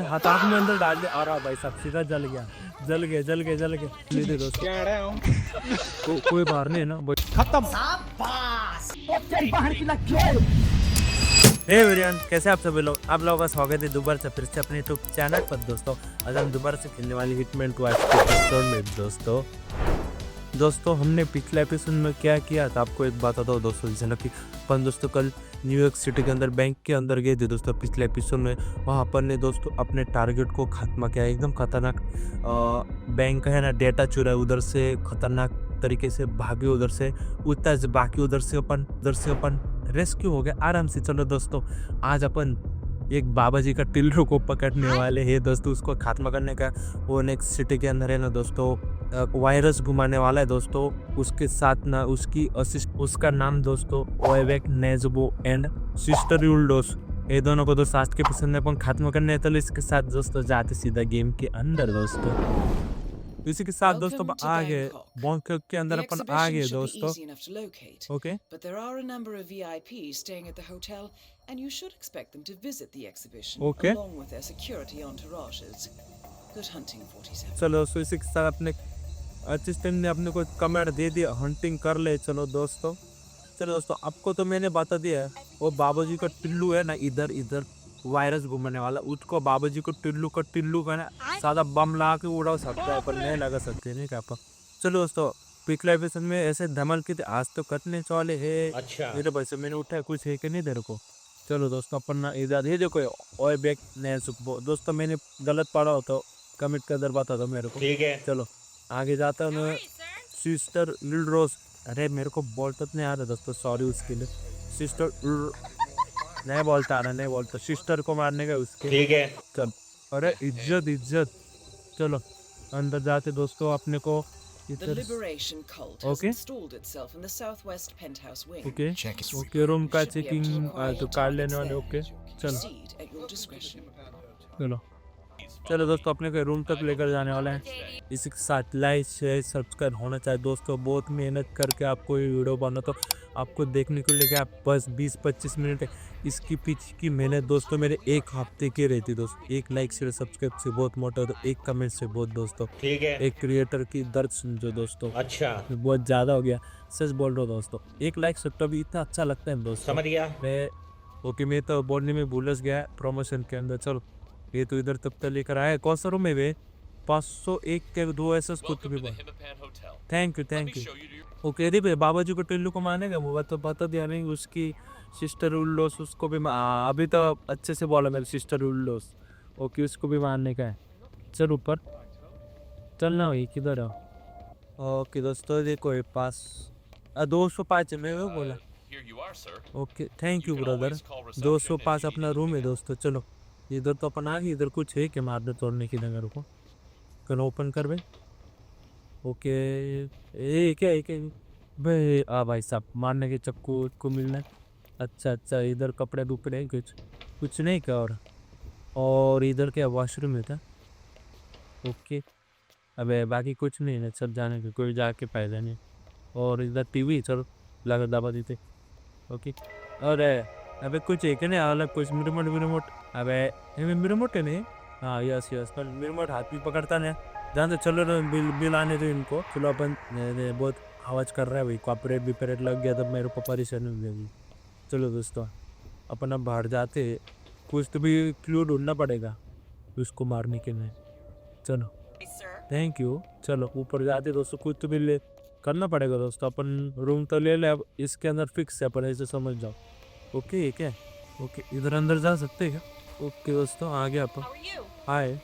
हाथ आँख में अंदर डाल दिया और भाई साहब सीधा जल गया। ले दे दोस्तों। कोई बाहर नहीं है ना खत्म। हे एवरीवन, कैसे आप सभी लोग? आप लोगों का स्वागत है दोबारा से फिर से अपने यूट्यूब चैनल पर दोस्तों। आज हम दोबारा से खेलने वाली हिटमैन 2 एपिसोड में दोस्तों हमने पिछले एपिसोड में क्या किया था आपको एक बात बताओ दोस्तों। जैसे कि अपन दोस्तों कल न्यूयॉर्क सिटी के अंदर बैंक के अंदर गए थे दोस्तों पिछले एपिसोड में। वहाँ अपन ने दोस्तों अपने टारगेट को खात्मा किया। एकदम खतरनाक बैंक है ना, डेटा चुरा उधर से खतरनाक तरीके से भागे उधर से बाकी उधर से अपन रेस्क्यू हो गया आराम से। चलो दोस्तों आज अपन एक बाबा जी का टिल्लू को पकड़ने वाले हैं दोस्तों। उसको खात्मा करने का वो नेक्स्ट सिटी के अंदर है ना दोस्तों वायरस घुमाने वाला है दोस्तों। उसके साथ ना उसका नाम दोस्तों ओएवेक नेजबो एंड सिस्टर यूल्डोस, ये दोनों को दोस्तों आज के एपिसोड में अपन खात्मा करने हैं। तो इसके साथ दोस्तों जाते सीधा गेम के अंदर दोस्तों। इसी के साथ दोस्तों आ गए बैंकॉक के अंदर अपन आ गए दोस्तों। Okay But there are a number of VIPs staying at the hotel and you should expect them to visit the exhibition Okay. along with their security entourages. Good hunting 47. चलो दोस्तों इसी के साथ अपने असिस्टेंट ने अपने को कमेंट दे दिया हंटिंग कर ले। चलो दोस्तों आपको तो मैंने बता दिया है वो बाबूजी का टिल्लू है ना इधर वायरस घूमने वाला। उसको बाबूजी को टिल्लू का ना सादा बम ला के उड़ा सकता है पर नहीं लगा सकते नहीं क्या। चलो दोस्तों पिछले एपिसोड में ऐसे धमाल की आज तो कटने वाले है। अच्छा मेरे भाई से मैंने उठाया कुछ है कि नहीं तेरे को। चलो दोस्तों अपन ना इधर ये देखो ओए बैक नहीं सुखबो दोस्तों, मैंने गलत पढ़ा हो तो कमेंट कर दर बता दो मेरे को। ठीक है चलो आगे जाता हूँ। सिस्टर यूल्डोस, अरे मेरे को बोलता नहीं आ रहा दोस्तों, सॉरी उसके लिए। सिस्टर नहीं बोलता सिस्टर को मारने का उसके। ठीक है चल, अरे इज्जत। चलो अंदर जाते दोस्तों अपने को The Liberation Cult has installed itself in the southwest penthouse wing. Okay room का चेकिंग तो कार्ड लेने वाले। Okay Proceed at your discretion. चलो दोस्तों अपने को रूम तक लेकर जाने वाले हैं। इसी के साथ लाइक शेयर सब्सक्राइब होना चाहिए दोस्तों। बहुत मेहनत करके आपको ये वीडियो बना तो आपको देखने को लेकर आप बस 20-25 मिनट है। इसकी पीछे की मेहनत दोस्तों मेरे एक हफ्ते की रहती दोस्तों। एक लाइक शेयर सब्सक्राइब से बहुत मोटा तो एक कमेंट से बहुत दोस्तों। ठीक है एक क्रिएटर की दर्द समझो दोस्तों। अच्छा बहुत ज़्यादा हो गया, सच बोल रहा हूँ दोस्तों। एक लाइक सब्सक्राइब भी इतना अच्छा लगता है दोस्तों, समझ गया मैं तो बोलने में भूलस गया प्रमोशन के अंदर। चलो ये तो इधर तब तक लेकर आए। कौन सा रूम है वे? 501 के 2 ऐसा कुछ भी। Thank you. ओके अरे भाई बाबा जी को टिल्लू को मानेगा वो तो बता दिया नहीं। उसकी सिस्टर उल्लोस उसको भी अभी तो अच्छे से बोला मेरे सिस्टर उल्लोस। ओके उसको भी मारने का है। चल ऊपर चलना वही किधर है। ओके दोस्तों देखो ये पास 205 में वो बोला। Okay thank you brother. 205 अपना रूम है दोस्तों। चलो इधर तो अपन आ गए। इधर कुछ है कि मारने तोड़ने की जगह रुको कल ओपन कर भाई। ओके ये क्या भाई भाई साहब मारने के चक्कू को मिलना। अच्छा इधर कपड़े दुपड़े कुछ नहीं क्या। और इधर क्या वॉशरूम है था। ओके अबे बाकी कुछ नहीं है सब जाने के कोई जाके फायदा नहीं। और इधर टीवी चलो लगा दबा देते। ओके अरे अबे कुछ एक नहीं अलग कुछ रिमोट अबे रिमोट है नहीं। हाँ यस पर रिमोट हाथ भी पकड़ता नहीं जानते। चलो बिल आने दो इनको। चलो अपन बहुत आवाज़ कर रहा है भाई कॉपरेट बिपरेट लग गया तब मेरे को परेशानी हो गई। चलो दोस्तों अपन अब बाहर जाते कुछ तो भी क्लू ढूंढना पड़ेगा उसको मारने के लिए। चलो थैंक यू। चलो ऊपर जाते दोस्तों कुछ तो भी करना पड़ेगा दोस्तों। अपन रूम तो ले ले अब इसके अंदर फिक्स है अपन ऐसे समझ जाओ। ओके क्या ओके इधर अंदर जा सकते हैं क्या? ओके दोस्तों आ गया अपन। हाय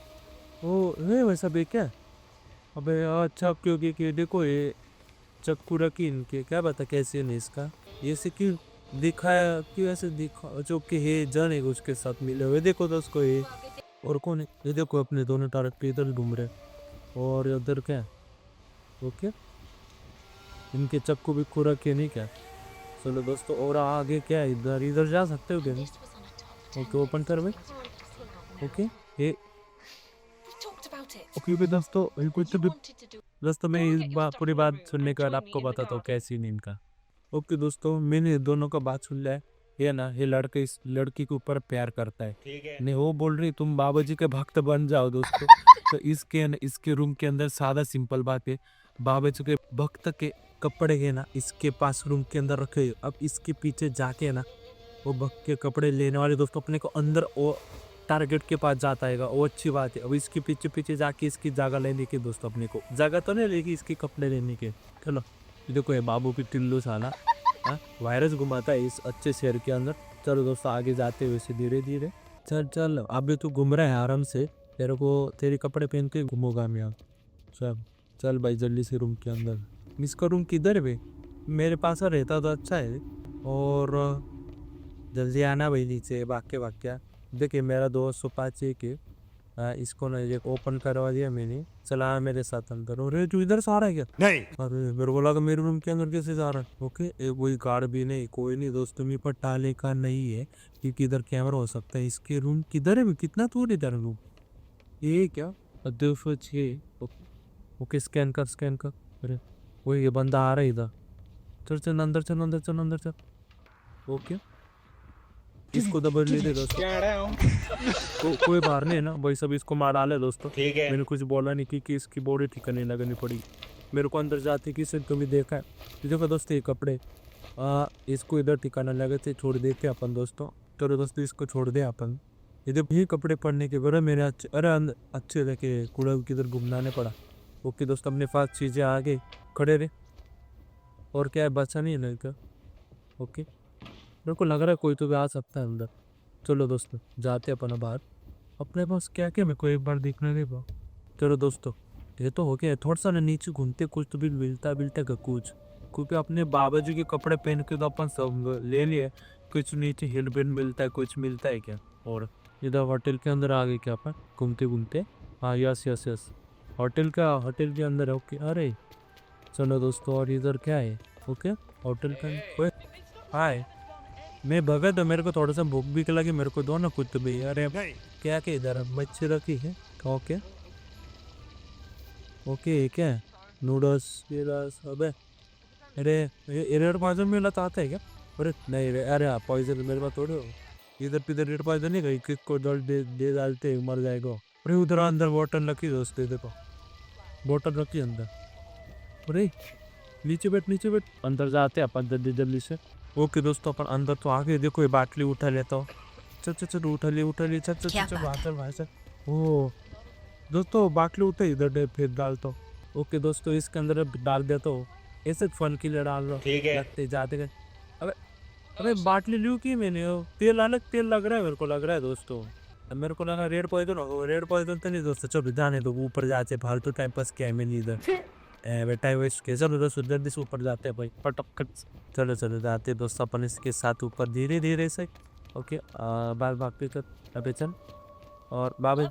ओ वैसा भी क्या। अबे अच्छा क्योंकि देखो ये चक्कू रखी इनके क्या बता कैसे नहीं इसका ये से क्यों दिखाया क्यों ऐसे दिखा जो कि है जन है उसके साथ मिले हुए। देखो तो उसको ये और कौन है ये देखो अपने दोनों टारक पे इधर घूम रहे और उधर क्या। ओके इनके चक्कू भी खो रखे नहीं क्या। चलो दोस्तों और आगे क्या है इधर जा सकते हो क्या। ओके ओपन कर भाई। ओके ये ओके दोस्तों मैं इस पूरी बात सुनने के बाद आपको बताता हूँ कैसी नींद का। ओके दोस्तों मैंने दोनों का बात सुन लिया है। ये ना ये लड़के इस लड़की के ऊपर प्यार करता है। ठीक है। नहीं वो बोल रही तुम बाबा जी के भक्त बन जाओ दोस्तों। तो इसके रूम के अंदर सादा सिंपल बात है, बाबा जी के भक्त के कपड़े है ना इसके पास रूम के अंदर रखे। अब इसके पीछे जाके ना वो भक्त के कपड़े लेने वाले दोस्तों अपने को अंदर वो टारगेट के पास जाता है, वो अच्छी बात है। अब इसके पीछे पीछे जाके इसकी जगह लेने की दोस्तों, अपने को जगह तो नहीं लेगी इसके कपड़े लेने के। चलो ये देखो ये बाबू की टिल्लू साला वायरस घुमाता है इस अच्छे शहर के अंदर। चलो दोस्तों आगे जाते हुए से धीरे धीरे। चल चल अभी तू घूम रहा है आराम से, तेरे को तेरे कपड़े पहन के घूमोगा मैं अब। चल चल भाई जल्दी से रूम के अंदर। इसका रूम किधर है भाई? मेरे पास रहता तो अच्छा है। और जल्दी आना भाई नीचे भाग के। देखिए मेरा दोस्त सुपाची के इसको ना ये ओपन करवा दिया मैंने। चला मेरे साथ अंदर। अरे तू इधर से आ रहा है क्या? नहीं। अरे मेरे को लगा मेरे रूम के अंदर कैसे जा रहा है। ओके कोई गार्ड भी नहीं, कोई नहीं दोस्तों, मेरे पर टाले का नहीं है क्योंकि इधर कैमरा हो सकता है। इसके रूम किधर है? कितना दूर इधर रूम ये क्या? 206। ओके स्कैन कर। अरे वो ये बंदा आ रहा है इधर। चल अंदर चल। ओके इसको दबा ले दे दोस्तों। कोई बाहर नहीं है ना भाई, सब इसको मार डाले दोस्तों। ठीक है। मैंने कुछ बोला नहीं कि इसकी बॉडी ठिकाने लगानी पड़ी। मेरे को अंदर जाते किसी कभी देखा है। देखो दोस्तों ये कपड़े इसको इधर ठिकाना लगे थे, छोड़ देते अपन दोस्तों। चलो दोस्तों इसको छोड़ दे अपन। ये कपड़े पहनने के बड़े मेरे अच्छे लगे, कूड़ा किधर घूमना नहीं पड़ा। ओके दोस्तों अपने पास चीज़ें आ गई, खड़े रहे। और क्या है बचा नहीं है लड़का। ओके मेरे को लग रहा है कोई तो भी आ सकता है अंदर। चलो दोस्तों जाते अपन बाहर। अपने पास क्या क्या मेरे को एक बार देखने दे पाओ। चलो दोस्तों ये तो हो गया, थोड़ा सा ना नीचे घूमते कुछ तो भी मिलता का कुछ, क्योंकि अपने बाबा जी के कपड़े पहन के तो अपन सब ले लिए। कुछ नीचे हिल बिल मिलता है, कुछ मिलता है क्या? और इधर होटल के अंदर आ गए क्या अपन घूमते? हाँ यस होटल के अंदर है। ओके अरे चलो दोस्तों और इधर क्या है? ओके होटल का हाय मैं भगत मेरे को थोड़ा सा भूख भी लगी, मेरे को दो ना कुछ तो भी। अरे क्या इधर मच्छी रखी है? ओके क्या नूडल्स अबे अरे ये रेड पॉइजन मिला तो आता है क्या? अरे नहीं रे, अरे पॉइजन मेरे पास थोड़े हो। इधर रेड पॉइजन नहीं गई किसको दे डालते मर जाएगा। अरे उधर अंदर बोतल रखी दोस्तों, देखो बोतल रखी अंदर। अरे नीचे बैठ अंदर जाते अपन जल्दी से। ओके दोस्तों अपन अंदर तो आ गए। देखो ये बाटली उठा लेता हूँ। चल उठा ली चल भाई सर। ओ दोस्तों बाटली उठे इधर फिर डालता हूँ। ओके दोस्तों इसके अंदर डाल देता हूँ, ऐसे फन के लिए डाल रहा ठीक है। लगते जाते गए। अबे बाटली लूँ की मैंने तेल लग रहा है मेरे को, लग रहा है दोस्तों। मेरे को लगा रेड पॉइजन तो नहीं दोस्तों। चलो जाने दो ऊपर जाते, फालतू टाइम पास क्या है मैंने इधर बेटा वेस्ट के। चलो दोस्तों जल्दी से ऊपर जाते हैं भाई पटक। चलो जाते दोस्तों अपन इसके साथ ऊपर धीरे से। ओके बाल भागते कर अबे चल। और बाबा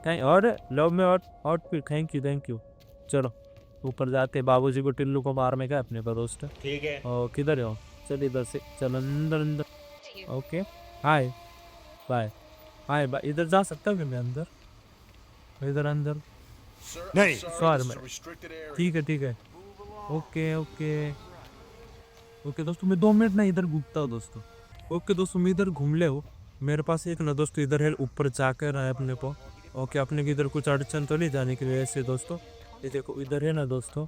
कहीं और लव में और आउटफिट थैंक यू। चलो ऊपर जाते, बाबू जी को टिल्लू को मार में क्या अपने पर दोस्त। ठीक है। और किधर हो? चल इधर से चल अंदर। ओके हाय बाय इधर जा सकता हूँ मैं अंदर? इधर अंदर नहीं। सॉरी ठीक है। ओके दोस्तों मैं 2 मिनट ना इधर घूमता हूँ दोस्तों। ओके दोस्तों मैं इधर घूम ले हो। मेरे पास एक ना दोस्तों इधर है ऊपर जाकर है अपने को। ओके अपने की इधर कुछ अड़चन तो नहीं जाने के लिए ऐसे दोस्तों। ये देखो इधर है ना दोस्तों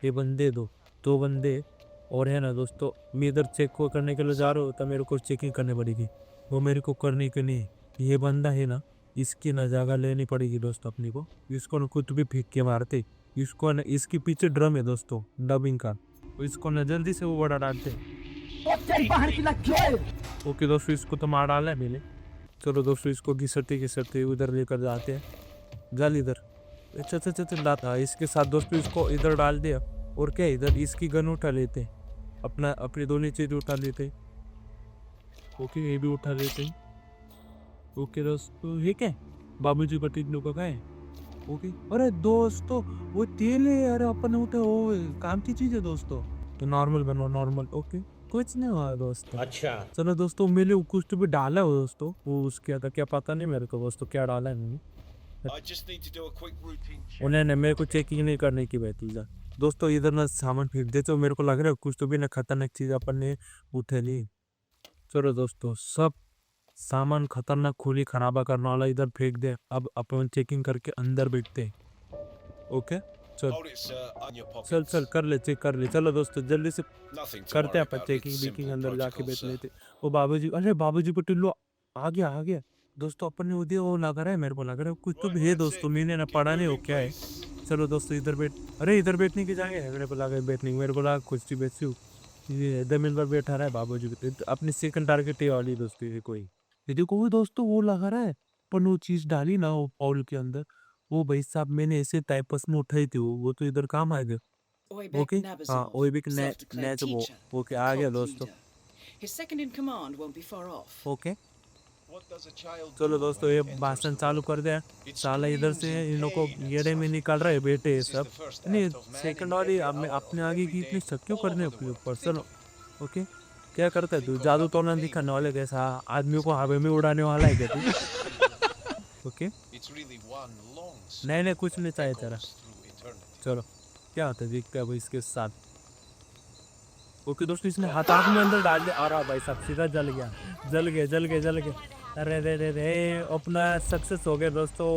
ये बंदे दो बंदे और है ना दोस्तों। मैं इधर चेक को करने के लिए जा रहा हूँ तो मेरे को चेकिंग करनी पड़ेगी, वो मेरे को करने के नहीं। ये बंदा है ना इसकी ना जगह लेनी पड़ेगी दोस्तों अपनी को। इसको ना कुछ भी फेंक के मारते इसको ना, इसके पीछे ड्रम है दोस्तों डबिंग का, इसको ना जल्दी से वो बड़ा डालते। ओके दोस्तों इसको तो मार डाला है मैंने। चलो दोस्तों इसको घिसटते उधर लेकर जाते हैं। जल इधर अच्छा लाता इसके साथ दोस्तों इसको इधर डाल दिया। और क्या इधर इसकी गन उठा लेते, अपनी दोनों चीज उठा लेते। ओके ये भी उठा लेते। ओके दोस्तों ये क्या बाबूजी बटीनों का है? ओके अरे दोस्तों वो तेल है, अरे अपन उठे वो काम की चीज है दोस्तों। तो नॉर्मल बनो नॉर्मल। ओके कुछ नहीं हुआ दोस्तों। अच्छा चलो दोस्तों मैंने कुछ तो भी डाला है दोस्तों, वो उसके क्या पता नहीं मेरे को दोस्तों क्या डाला है मैंने। उन्होंने मेरे को चेकिंग नहीं करने की बेहती दोस्तों। इधर ना सामान फेंक दे तो मेरे को लग रहा है कुछ तो भी ना खतरनाक चीज अपन ने उठा ली। चलो दोस्तों, सब सामान खतरनाक खूली खराबा करने वाला इधर फेंक दे। अब अपन चेकिंग करके अंदर बैठते हैं। ओके, चल Hold it, sir, on your चल pockets. चल कर ले, चेक कर ले। चलो दोस्तों, जल्दी से Nothing to करते worry हैं अपन about. Checking It's baking, simple अंदर जाके protocol, बैठ sir. लेते। वो बाबूजी, अरे बाबूजी पटिल्लो आ गया आ गया। दोस्तों अपन ने उधर वो लगा रहा है, मेरे को लग रहा है कुछ तो Right, है that's दोस्तों, it. मैंने ना Keep पढ़ा नहीं हो moving, क्या है। please. चलो दोस्तों इधर बैठ, अरे इधर बैठने की जगह है, मेरे को लगा बैठने की, मेरे को लगा कुछ बैठी ये जमीन पर बैठा रहा है बाबूजी की। तो अपनी सेकंड टारगेट ये वाली दोस्तों, ये कोई ये देखो वो दोस्तों वो लगा रहा है। अपन वो चीज डाली ना वो पाउल के अंदर, वो भाई साहब मैंने ऐसे टाइपस में उठाई थी, वो तो इधर काम आएगा। Oybek ओके, हाँ Nabazov, ओइबिक self-declared नेच वो teacher, ओके and आ गया cult दोस्तों। leader. His second in command won't be far off. Okay What does a child चलो do दोस्तों, when ये it enters भाषण the चालू world? कर दे। It साला इधर screams से in इन लोग को pain and येड़े में suffering. निकाल रहे बेटे ये This is सब। the first नहीं, act of man second in वाली every अपने hour अपने of आगे every की इतनी day शक क्यों all करने over the अपने world. ऊपर। Think चलो of it. ओके, क्या करता है तू, Think of जादू how तो ना pain दिखाने वाले कैसा आदमी को हवा में उड़ाने वाला है क्या तू। Okay, It's really one long नहीं नहीं कुछ stream नहीं that चाहिए तेरा। echoes through eternity. चलो क्या होता है देखते हैं अब इसके साथ। ओके दोस्तों, इसने हाथ आँख में अंदर डाल दिया, आ रहा भाई साहब सीधा जल गया जल गया जल गया जल गया। अरे रे रे रे, अपना सक्सेस हो गया दोस्तों,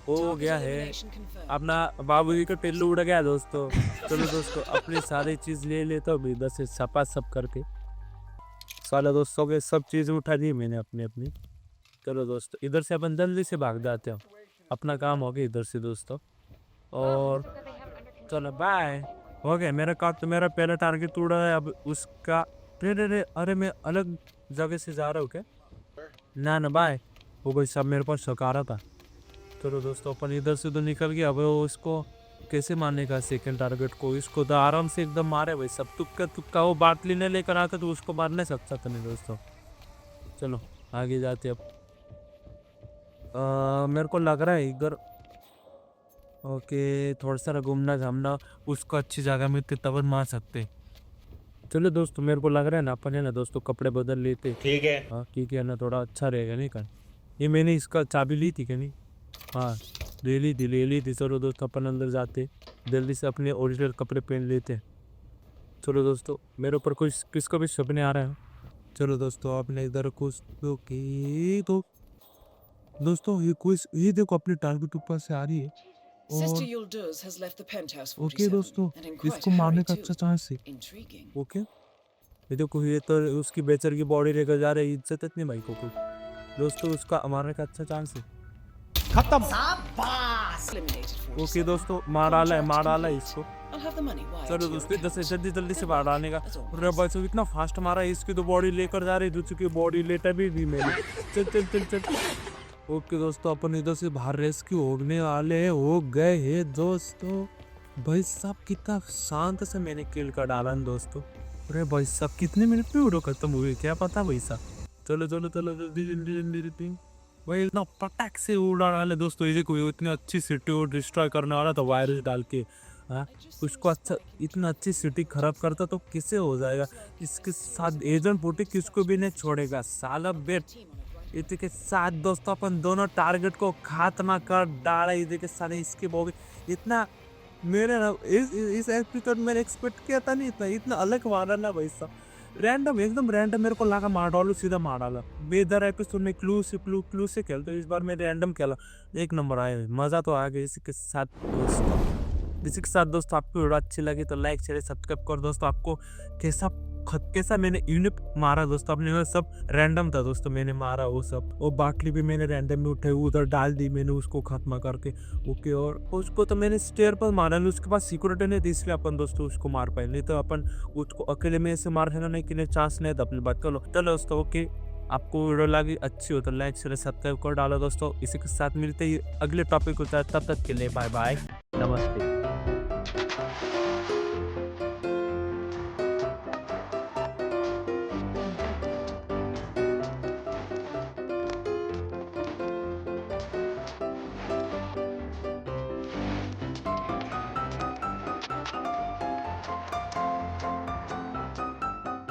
हो Target गया है elimination confirmed. अपना बाबूजी का टिल्लू उड़ गया दोस्तों। चलो दोस्तों, अपनी सारी चीज ले लेता हूँ इधर से सपा सब करके। साला दोस्तों के सब चीजें उठा दी मैंने अपनी अपनी। चलो दोस्तों, इधर से अपन जल्दी से भाग जाते हैं, अपना काम हो गया इधर से दोस्तों। और चलो बाय, हो गया मेरा काम। तो मेरा पहला टारगेट उड़ा है, अब उसका रे रे रे, अरे मैं अलग जगह से जा रहा हूँ क्या। ना ना बाय, वो भाई सब मेरे पास शक आ रहा था। चलो दोस्तों, अपन इधर से तो निकल गया। अब वो इसको कैसे मारने का सेकंड टारगेट को, इसको तो आराम से एकदम मारे भाई सब, तुक्का तुक्का। वो बाटली ने लेकर आता तो उसको मार नहीं सकता था नहीं दोस्तों। चलो आगे जाते अब। मेरे को लग रहा है इधर ओके, थोड़ा सा घूमना घामना, उसको अच्छी जगह में तब मार सकते। चलो दोस्तों, मेरे को लग रहा है ना अपन है ना दोस्तों कपड़े बदल लेते। ठीक है। हाँ ठीक है ना, थोड़ा अच्छा रहेगा नहीं कर। ये मैंने इसका चाबी ली थी क्या नहीं, हाँ ले ली थी। चलो दोस्तों, अपन अंदर जाते जल्दी से, अपने ओरिजिनल कपड़े पहन लेते। चलो दोस्तों, मेरे ऊपर कुछ किसको भी सपने आ रहे हैं। चलो दोस्तों, आपने इधर कुछ तो दोस्तों ये देखो अपने टारगेट ऊपर से आ रही है। Sister और Yulduz has left the penthouse okay 47 दोस्तों, and in quite इसको a मारने hurry का too. अच्छा चांस है। Intriguing. ओके, ये देखो ये तो उसकी बेचर की बॉडी लेकर जा रही है, इज्जत इतनी भाई को दोस्तों, उसका मारने का अच्छा चांस है। खत्म। Eliminated okay 47. दोस्तों, मार डाला है Contract इसको। I'll have the money wired चलो to your दोस्तों, account. जैसे जल्दी से मार डालने का। As always. अरे भाई साहब, इतना फास्ट मारा है, इसकी तो बॉडी लेकर जा रही, दूसरी की बॉडी लेटर भी दी मैंने। चल चल चल चल। ओके दोस्तों, अपन इधर से बाहर रेस्क्यू होने वाले हो गए हैं दोस्तों। भाई साहब कितना शांत से मैंने किल कर डाला है दोस्तों। अरे भाई साहब, कितने मिनट में वीडियो खत्म हुई क्या पता भाई साहब। चलो चलो चलो जल्दी जल्दी जल्दी जल्दी भाई, इतना पटाख से उड़ा डाले दोस्तों। ये कोई इतनी अच्छी सिटी को डिस्ट्रॉय करने वाला था वायरस डाल के। हाँ, उसको अच्छा इतना अच्छी सिटी खराब करता तो किससे हो जाएगा। इसके साथ एजेंट पोटी किसको भी नहीं छोड़ेगा साला बेट। इसके साथ दोस्तों, अपन दोनों टारगेट को खात्मा कर डाला। इसके साथ इसके बॉबी इतना मेरे ना इस एपिसोड में एक्सपेक्ट किया था नहीं, इतना अलग मारा ना भाई साहब। रैंडम एकदम रैंडम मेरे को लगा मार डालो, सीधा मार डाला। बेदर एपिसोड में क्लू से खेलते, इस बार मैं रैंडम खेला, एक नंबर आया, मज़ा तो आ गया। इसी के साथ दोस्तों आपको वीडियो अच्छी लगी तो लाइक शेयर सब्सक्राइब कर दोस्तों। आपको कैसा मैंने यूनिक मारा दोस्तों, अपने सब रैंडम था दोस्तों, मैंने मारा वो सब। वो बाटली भी मैंने रैंडम में उठाई, उधर डाल दी मैंने उसको खत्म करके। ओके, और उसको तो मैंने स्टेयर पर मारा, उसके पास सिक्योरिटी नहीं थी, इसलिए अपन दोस्तों उसको मार पाए, नहीं तो अपन उसको अकेले में ऐसे मार है नहीं कि चांस नहीं था अपनी बात। चलो दोस्तों, ओके, आपको वीडियो लगी अच्छी हो तो लाइक शेयर सब्सक्राइब कर डालो दोस्तों। इसी के साथ मिलते ही अगले टॉपिक को, तब तक के लिए बाय बाय, नमस्ते।